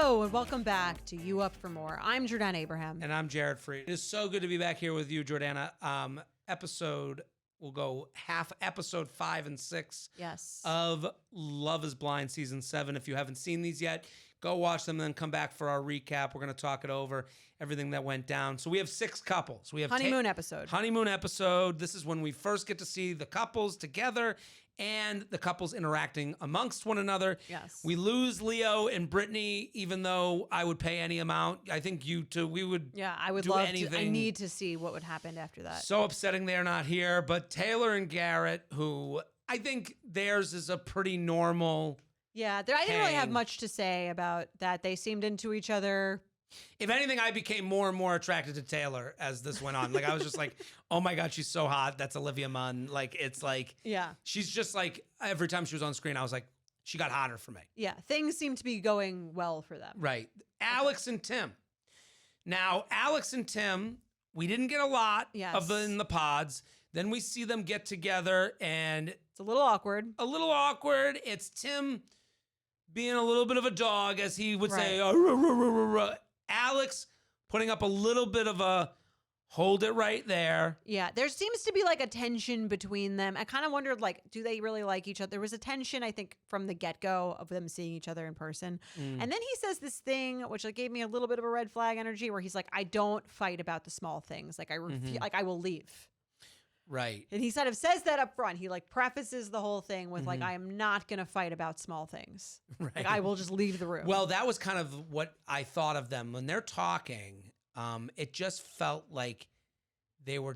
Hello, and welcome back to You Up For More. I'm Jordana Abraham. And I'm Jared Freed. It is so good to be back here with you, Jordana. We'll go half episode 5 and 6 of Love is Blind Season 7. If you haven't seen these yet, go watch them and then come back for our recap. We're going to talk it over, everything that went down. So we have 6 couples. We have Honeymoon episode. Honeymoon episode. This is when we first get to see the couples together and the couples interacting amongst one another. Yes. We lose Leo and Brittany, even though I would pay any amount. I think you too. We would. Yeah, I would do love anything. to. I need to see what would happen after that. So upsetting they're not here. But Taylor and Garrett, who I think theirs is a pretty normal. Yeah, I didn't really have much to say about that. They seemed into each other. If anything, I became more and more attracted to Taylor as this went on. Like, I was just like, oh my God, she's so hot. That's Olivia Munn. Like, it's like, yeah, she's just like, every time she was on screen, I was like, she got hotter for me. Yeah, things seem to be going well for them. Right. Alex and Tim. Now, Alex and Tim, we didn't get a lot of them in the pods. Then we see them get together and it's a little awkward. It's Tim being a little bit of a dog, as he would say. Alex putting up a little bit of a hold it right there. Yeah, there seems to be like a tension between them. I kind of wondered, like, do they really like each other? There was a tension, I think, from the get-go of them seeing each other in person. And then he says this thing, which like gave me a little bit of a red flag energy, where he's like, I don't fight about the small things. Like, I will leave. Right. And he sort of says that up front. He like prefaces the whole thing with like, I am not going to fight about small things. Right. Like, I will just leave the room. Well, that was kind of what I thought of them when they're talking. It just felt like they're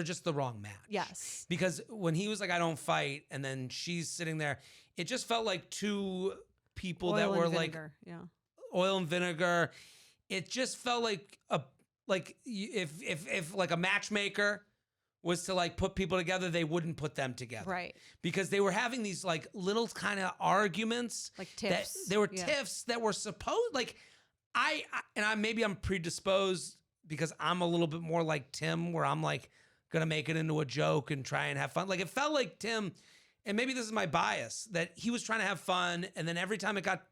just the wrong match. Yes. Because when he was like, I don't fight, and then she's sitting there, it just felt like two people that were vinegar. Like oil and vinegar. It just felt like if like a matchmaker was to like put people together, they wouldn't put them together. Right. Because they were having these like little kind of arguments. Like tiffs. They were tiffs that were supposed, like, maybe I'm predisposed because I'm a little bit more like Tim, where I'm like going to make it into a joke and try and have fun. Like, it felt like Tim, and maybe this is my bias, that he was trying to have fun. And then every time it got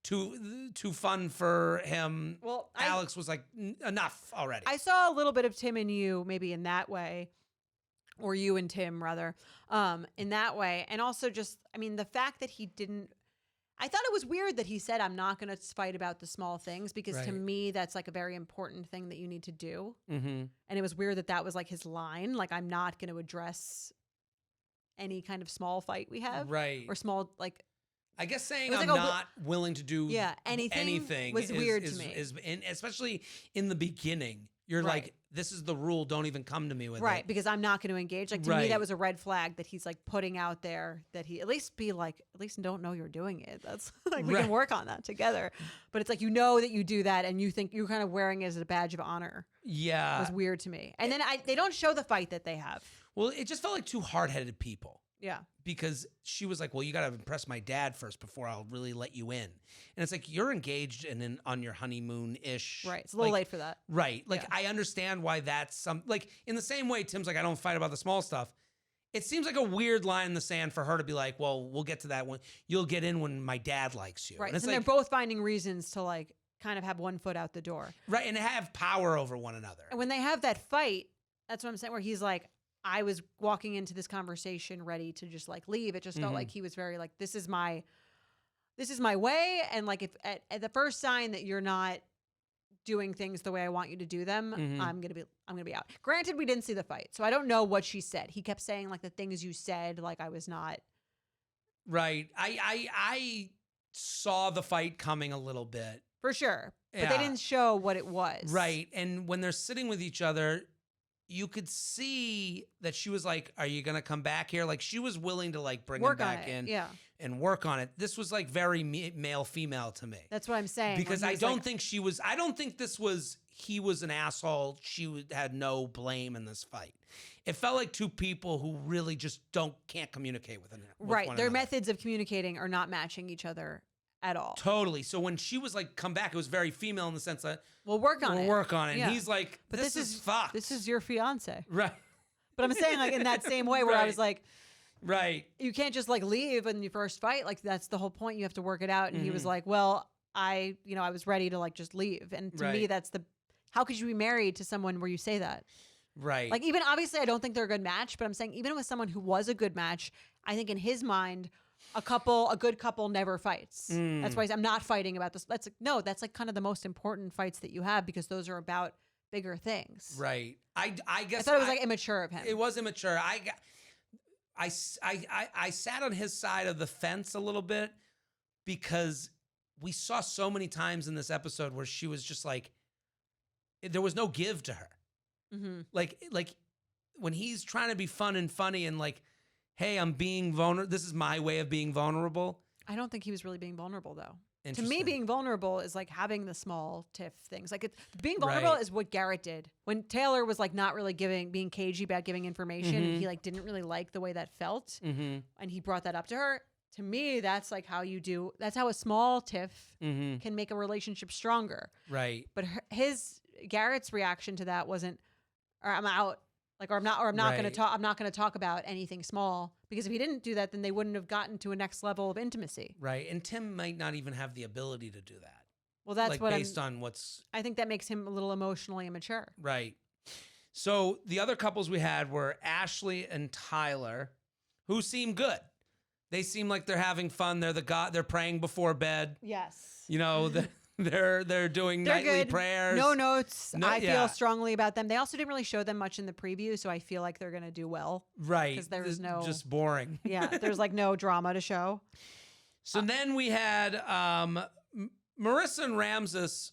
too fun for him, Alex was like, enough already. I saw a little bit of Tim and you, maybe in that way, or you and Tim rather, in that way. And also just, I mean, the fact that he didn't, I thought it was weird that he said, I'm not going to fight about the small things, because to me, that's like a very important thing that you need to do. And it was weird that that was like his line. Like, I'm not going to address any kind of small fight we have. Right. Or small, like, I guess saying I'm not willing to do anything was weird to me. Especially in the beginning. You're like, this is the rule. Don't even come to me with it. Right, because I'm not going to engage. Like, to me, that was a red flag that he's like putting out there, that he at least don't know you're doing it. That's like, we can work on that together. But it's like, you know that you do that, and you think you're kind of wearing it as a badge of honor. Yeah. It was weird to me. And then they don't show the fight that they have. Well, it just felt like two hard-headed people. Yeah. Because she was like, well, you got to impress my dad first before I'll really let you in. And it's like, you're engaged and on your honeymoon-ish. Right. It's a little late for that. Right. Like, I understand why that's like, in the same way, Tim's like, I don't fight about the small stuff. It seems like a weird line in the sand for her to be like, well, we'll get to that when you'll get in when my dad likes you. Right. And and they're both finding reasons to like kind of have one foot out the door. Right. And have power over one another. And when they have that fight, that's what I'm saying, where he's like, I was walking into this conversation ready to just like leave. It just felt like he was very like, this is my way. And like, if at the first sign that you're not doing things the way I want you to do them, I'm going to be out. Granted, we didn't see the fight, so I don't know what she said. He kept saying like the things you said, like I was not. Right. I saw the fight coming a little bit. For sure. But they didn't show what it was. Right. And when they're sitting with each other, you could see that she was like, are you going to come back here? Like, she was willing to like bring him back in and work on it. This was like very male female to me. That's what I'm saying. Because I don't think he was an asshole. She had no blame in this fight. It felt like two people who really just can't communicate with right. one Their another. methods of communicating are not matching each other at all. Totally. So when she was like, come back, it was very female in the sense that we'll work on it. Yeah. And he's like, this is fucked. This is your fiance. Right. But I'm saying like in that same way where I was like, Right. You can't just like leave when you first fight. Like that's the whole point. You have to work it out. And he was like, well, I was ready to like just leave. And to me, that's how could you be married to someone where you say that? Right. Like even obviously I don't think they're a good match, but I'm saying even with someone who was a good match, I think in his mind, a good couple never fights. That's why I'm not fighting about this. That's like kind of the most important fights that you have because those are about bigger things. Right. I guess I thought it was like immature of him. It was immature. I sat on his side of the fence a little bit because we saw so many times in this episode where she was just like, there was no give to her. Like when he's trying to be fun and funny and like, hey, I'm being vulnerable. This is my way of being vulnerable. I don't think he was really being vulnerable though. To me, being vulnerable is like having the small tiff things. Like being vulnerable is what Garrett did when Taylor was like not really being cagey about giving information, and he like didn't really like the way that felt, and he brought that up to her. To me, that's like how you do. That's how a small tiff can make a relationship stronger. Right. But Garrett's reaction to that wasn't, or I'm out. Like, or I'm not going to talk. I'm not going to talk about anything small because if he didn't do that, then they wouldn't have gotten to a next level of intimacy. Right, and Tim might not even have the ability to do that. Well, that's like, what based on what's. I think that makes him a little emotionally immature. Right. So the other couples we had were Ashley and Tyler, who seem good. They seem like they're having fun. They're praying before bed. Yes. You know. They're doing nightly prayers. No notes. I feel strongly about them. They also didn't really show them much in the preview, so I feel like they're going to do well. Right. Because there was no... Just boring. Yeah, there's like no drama to show. So then we had Marissa and Ramses.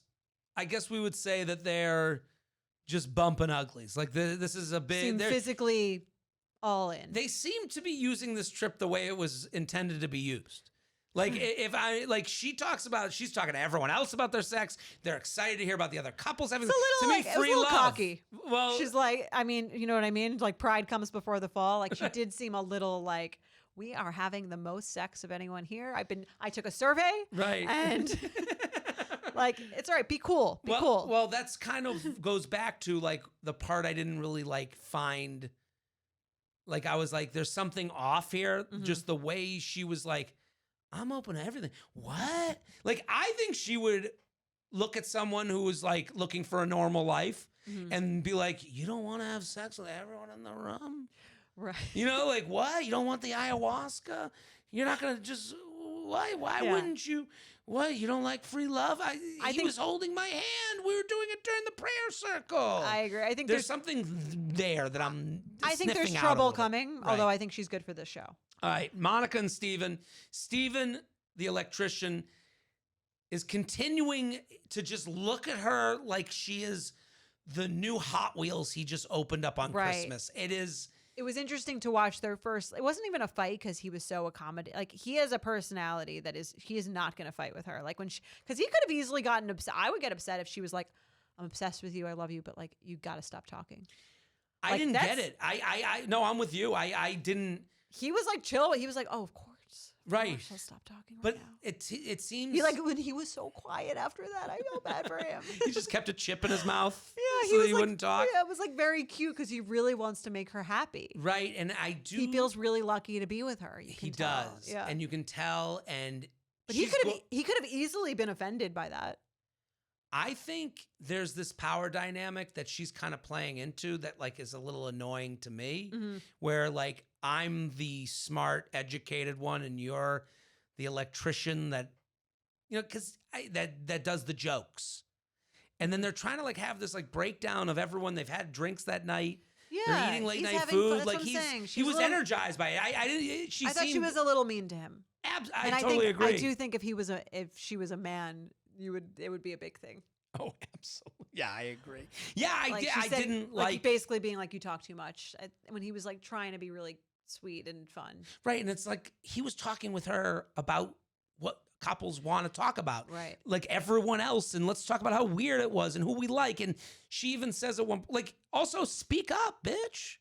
I guess we would say that they're just bumping uglies. Like this is a big... Seem physically all in. They seem to be using this trip the way it was intended to be used. Like she's talking to everyone else about their sex. They're excited to hear about the other couples having. It's a little, to me, free love. Cocky. Well, she's like, I mean, you know what I mean? Like pride comes before the fall. Like she did seem a little like, we are having the most sex of anyone here. I took a survey. Right. And like, it's all right. Be cool. Be cool. Well, that's kind of goes back to like the part I didn't really like find. Like I was like, there's something off here. Just the way she was like, I'm open to everything. What? Like, I think she would look at someone who was like looking for a normal life and be like, you don't want to have sex with everyone in the room? Right. You know, like, what? You don't want the ayahuasca? You're not going to just, why wouldn't you? What? You don't like free love? He was holding my hand. We were doing it during the prayer circle. I agree. I think there's something there that I think there's trouble coming, although I think she's good for this show. All right, Monica and Steven. Steven, the electrician, is continuing to just look at her like she is the new Hot Wheels he just opened up on Christmas. It was interesting to watch their first. It wasn't even a fight because he was so accommodating. Like he has a personality that he is not going to fight with her. Like because he could have easily gotten upset. I would get upset if she was like, "I'm obsessed with you. I love you, but like you got to stop talking." I didn't get it. No, I'm with you. I didn't. He was like chill. He was like, "Oh, of course, right. I'll stop talking." But now. it seems he like when he was so quiet after that. I felt bad for him. He just kept a chip in his mouth. Yeah, so he wouldn't talk. Yeah, it was like very cute because he really wants to make her happy. Right, and I do. He feels really lucky to be with her. He does, yeah, and you can tell. But he could have easily been offended by that. I think there's this power dynamic that she's kind of playing into that like is a little annoying to me, where like I'm the smart, educated one and you're the electrician that, you know, because that does the jokes. And then they're trying to like have this like breakdown of everyone. They've had drinks that night. Yeah, they're eating late night food. Like he was energized by it. I thought she was a little mean to him. I totally agree. I do think if she was a man, it would be a big thing. Oh, absolutely. Yeah, I agree. Yeah, I didn't like basically being like, you talk too much when he was like trying to be really sweet and fun. Right. And it's like he was talking with her about what couples want to talk about. Right. Like everyone else. And let's talk about how weird it was and who we like. And she even says at one like, also speak up, bitch.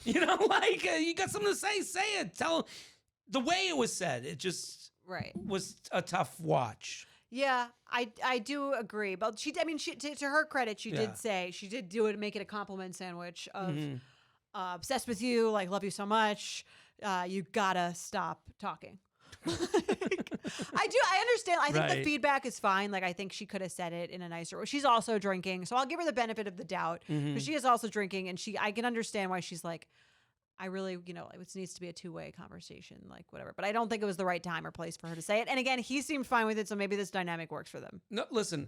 You know, like you got something to say it. Tell the way it was said. It just was a tough watch. Yeah, I do agree. But to her credit, she did do it, make it a compliment sandwich of obsessed with you, like love you so much, you gotta stop talking. I understand. I think the feedback is fine. Like, I think she could have said it in a nicer way. She's also drinking, so I'll give her the benefit of the doubt because she is also drinking, and I can understand why she's like, I really, it needs to be a two-way conversation, like whatever. But I don't think it was the right time or place for her to say it. And again, he seemed fine with it, so maybe this dynamic works for them. No, listen,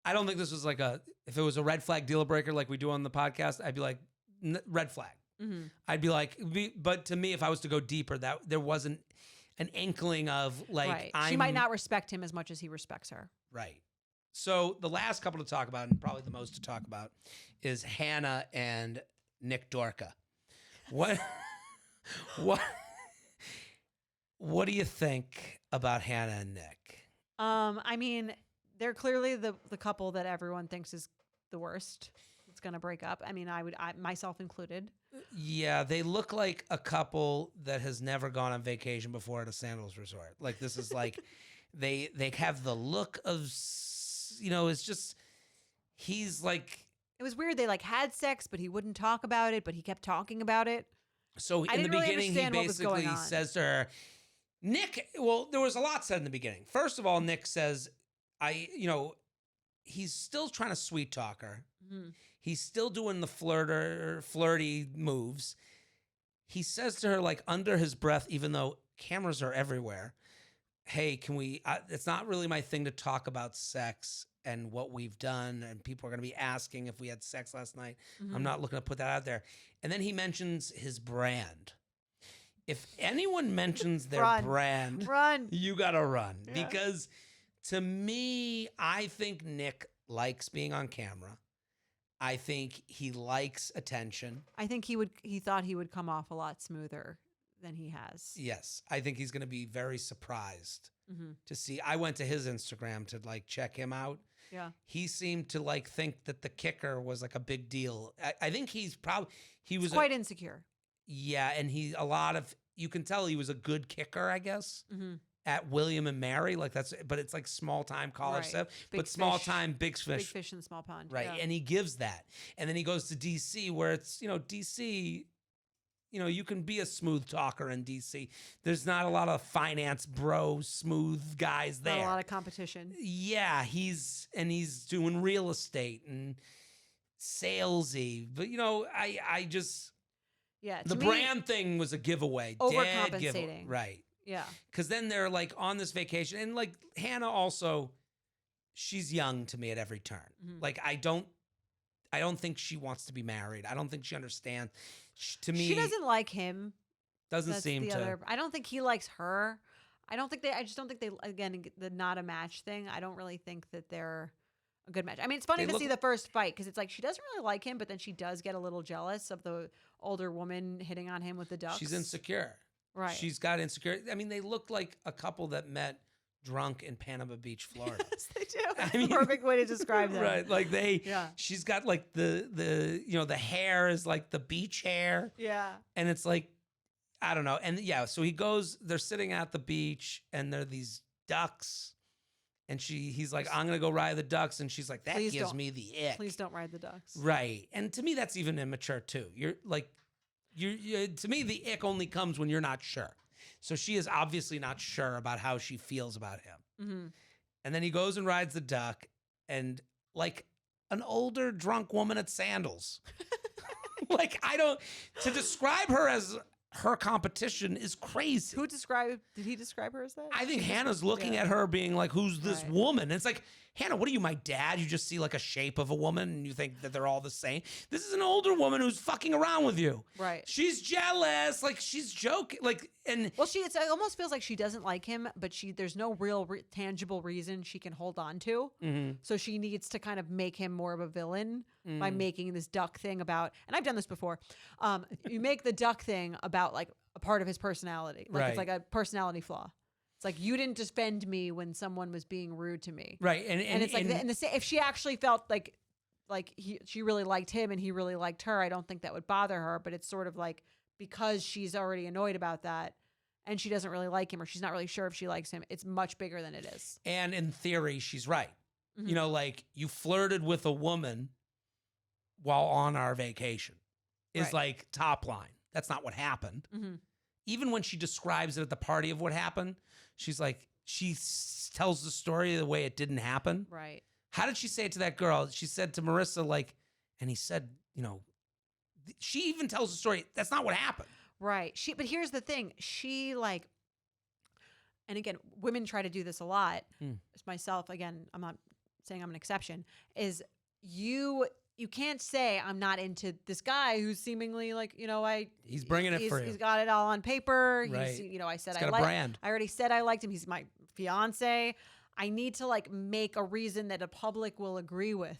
I don't think this was like if it was a red flag deal breaker like we do on the podcast, I'd be like, red flag. Mm-hmm. I'd be like, but to me, if I was to go deeper, that there wasn't an inkling of like, she might not respect him as much as he respects her. Right. So the last couple to talk about, and probably the most to talk about, is Hannah and Nick Dorka. What do you think about Hannah and Nick? I mean, they're clearly the couple that everyone thinks is the worst. It's gonna break up. I mean, I myself included. Yeah, they look like a couple that has never gone on vacation before at a sandals resort. Like, this is like they have the look of, it's just, he's like, it was weird. They like had sex, but he wouldn't talk about it, but he kept talking about it. So in the beginning, he basically says to her, Nick, well, there was a lot said in the beginning. First of all, Nick says, he's still trying to sweet talk her. Mm-hmm. He's still doing the flirty moves. He says to her, like, under his breath, even though cameras are everywhere, hey, can we, it's not really my thing to talk about sex and what we've done, and people are going to be asking if we had sex last night. Mm-hmm. I'm not looking to put that out there. And then he mentions his brand. If anyone mentions their brand, you got to run. Yeah. Because to me, I think Nick likes being on camera. I think he likes attention. I think he thought he would come off a lot smoother than he has. Yes. I think he's going to be very surprised to see. I went to his Instagram to like check him out. Yeah. He seemed to like think that the kicker was like a big deal. I think he was quite insecure. Yeah. And you can tell he was a good kicker, I guess. Mm-hmm. At William and Mary, like but it's like small time college stuff, but small time big fish. Big fish in small pond. Right. Yeah. And he gives that. And then he goes to DC where it's, DC, you can be a smooth talker in DC. There's not a lot of finance bro, smooth guys there. Not a lot of competition. Yeah. He's doing real estate and salesy. But, I just, the brand thing was a giveaway. Overcompensating. Giveaway. Right. Yeah. Because then they're like on this vacation. And like Hannah also, she's young to me at every turn. Mm-hmm. Like I don't think she wants to be married. I don't think she understands. To me, she doesn't like him. Doesn't seem to. I don't think he likes her. I just don't think they, again, the not a match thing. I don't really think that they're a good match. I mean, it's funny to see the first fight because it's like she doesn't really like him, but then she does get a little jealous of the older woman hitting on him with the ducks. She's insecure. Right. She's got insecure. I mean, they look like a couple that met drunk in Panama Beach, Florida. Yes, they do. That's the perfect way to describe them. Right. Like she's got like the hair is like the beach hair. Yeah. And it's like, I don't know. And yeah, so they're sitting at the beach and there are these ducks. And he's like, I'm going to go ride the ducks. And she's like, that gives me the ick. Please don't ride the ducks. Right. And to me, that's even immature too. You're like, to me, the ick only comes when you're not sure. So she is obviously not sure about how she feels about him. Mm-hmm. And then he goes and rides the duck and like an older drunk woman at sandals. Like, to describe her as her competition is crazy. Did he describe her as that? I think Hannah's looking at her being like, who's this woman? And it's like, Hannah, what are you, my dad? You just see like a shape of a woman and you think that they're all the same. This is an older woman who's fucking around with you. Right. She's jealous. Like she's joking. Like, and well, it almost feels like she doesn't like him, but there's no real tangible reason she can hold on to. Mm-hmm. So she needs to kind of make him more of a villain by making this duck thing about, and I've done this before. You make the duck thing about like a part of his personality. Like it's like a personality flaw. It's like, you didn't defend me when someone was being rude to me. Right. And it's like, if she actually felt like she really liked him and he really liked her, I don't think that would bother her. But it's sort of like, because she's already annoyed about that and she doesn't really like him, or she's not really sure if she likes him, it's much bigger than it is. And in theory, she's right. Mm-hmm. Like you flirted with a woman while on our vacation is like top line. That's not what happened. Mm-hmm. even when she describes it at the party of what happened, she's like, tells the story the way it didn't happen. Right. How did she say it to that girl? She said to Marissa, like, and he said, you know, she even tells the story. That's not what happened. Right. But here's the thing. She like, and again, women try to do this a lot. It's myself, again, I'm not saying I'm an exception, is you can't say I'm not into this guy who's seemingly like, you know, he's bringing it for you. He's got it all on paper. Right. He's, you know, I said he's got a brand. I already said I liked him. He's my fiance. I need to like make a reason that the public will agree with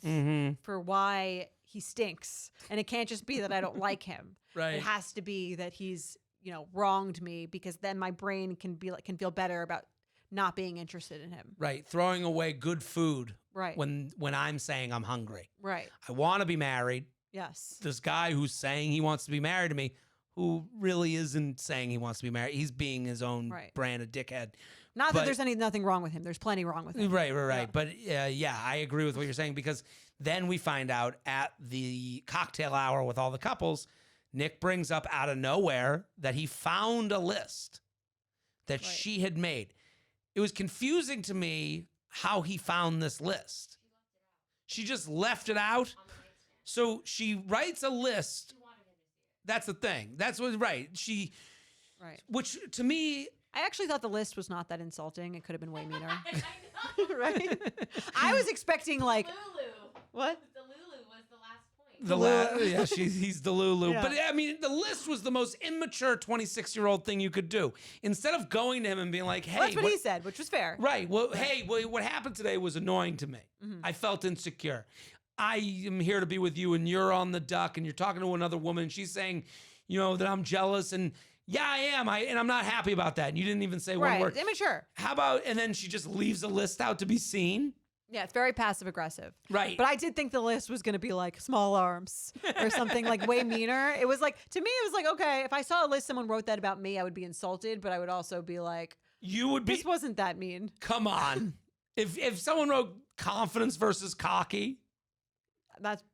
for why he stinks. And it can't just be that I don't like him. Right. It has to be that he's, you know, wronged me, because then my brain can feel better about not being interested in him. Right. Throwing away good food. Right. When I'm saying I'm hungry. Right. I want to be married. Yes. This guy who's saying he wants to be married to me, who really isn't saying he wants to be married. He's being his own brand of dickhead. Not that there's nothing wrong with him. There's plenty wrong with him. Right. Yeah. But yeah, I agree with what you're saying, because then we find out at the cocktail hour with all the couples, Nick brings up out of nowhere that he found a list that she had made. It was confusing to me how he found this list. She just left it out. So she writes a list. That's the thing. That's what, right. Which to me, I actually thought the list was not that insulting. It could have been way meaner. Right? I was expecting like Lulu. What? The Lulu was the last point. Yeah, he's the Lulu. Yeah. But I mean, the list was the most immature 26-year-old thing you could do. Instead of going to him and being like, hey. Well, that's what he said, which was fair. Right. Well, hey, what happened today was annoying to me. I felt insecure. I am here to be with you, and you're on the duck, and you're talking to another woman. She's saying, you know, that I'm jealous, and yeah, I am. And I'm not happy about that. And you didn't even say one word. Immature. How about, and then she just leaves a list out to be seen. Yeah, it's very passive aggressive. Right. But I did think the list was going to be like small arms or something like way meaner. It was like, to me, it was like, okay, if I saw a list, someone wrote that about me, I would be insulted, but I would also be like, you would be. This wasn't that mean. Come on. If someone wrote confidence versus cocky. But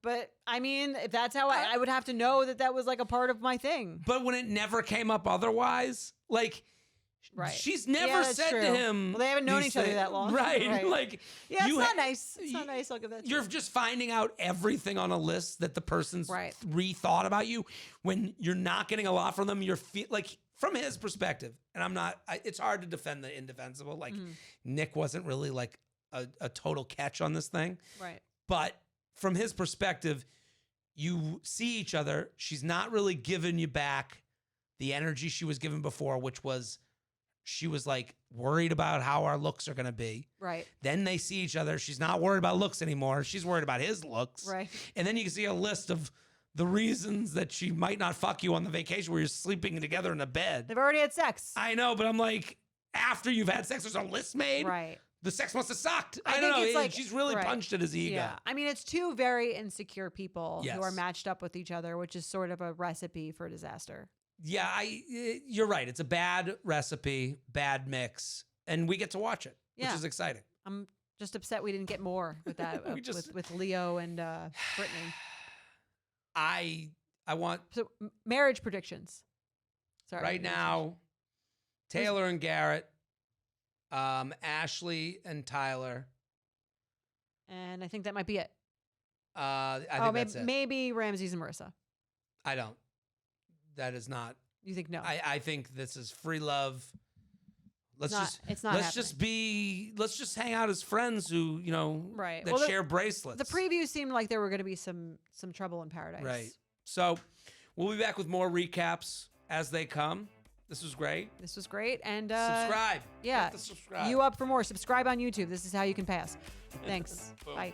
I mean, if that's how I would have to know that was like a part of my thing. But when it never came up otherwise, like, she's never said to him. Well, they haven't known each other that long. Right. Like, yeah, it's not nice. It's not nice. I'll give that to you. You're just finding out everything on a list that the person's rethought about you when you're not getting a lot from them. You're like, from his perspective, and it's hard to defend the indefensible. Like, Nick wasn't really like a total catch on this thing. Right. But from his perspective, you see each other. She's not really giving you back the energy she was given before, which was she was like worried about how our looks are going to be. Right. Then they see each other. She's not worried about looks anymore. She's worried about his looks. Right. And then you can see a list of the reasons that she might not fuck you on the vacation where you're sleeping together in a bed. They've already had sex. I know, but I'm like, after you've had sex, there's a list made. Right. The sex must have sucked. I don't think know. it's like, she's really punched at his ego. Yeah. I mean, it's two very insecure people Yes. who are matched up with each other, which is sort of a recipe for disaster. Yeah, you're right. It's a bad recipe, bad mix, and we get to watch it, which is exciting. I'm just upset we didn't get more with that, with Leo and Brittany. I want marriage predictions. Sorry. Right now, Taylor and Garrett, Ashley and Tyler, and I think that might be it. I think that's it. Maybe Ramses and Marissa. I don't. That is not. You think no? I think this is free love. Let's just hang out as friends who, you know, that share bracelets. The preview seemed like there were going to be some trouble in paradise. Right. So we'll be back with more recaps as they come. This was great. And subscribe. Yeah. Subscribe. You up for more? Subscribe on YouTube. This is how you can pay us. Thanks. Bye.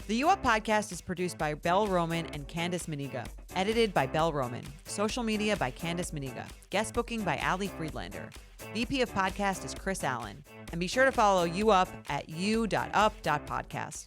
The You Up podcast is produced by Belle Roman and Candice Maniga. Edited by Belle Roman. Social media by Candice Maniga. Guest booking by Ali Friedlander. VP of podcast is Chris Allen. And be sure to follow You Up at you.up.podcast.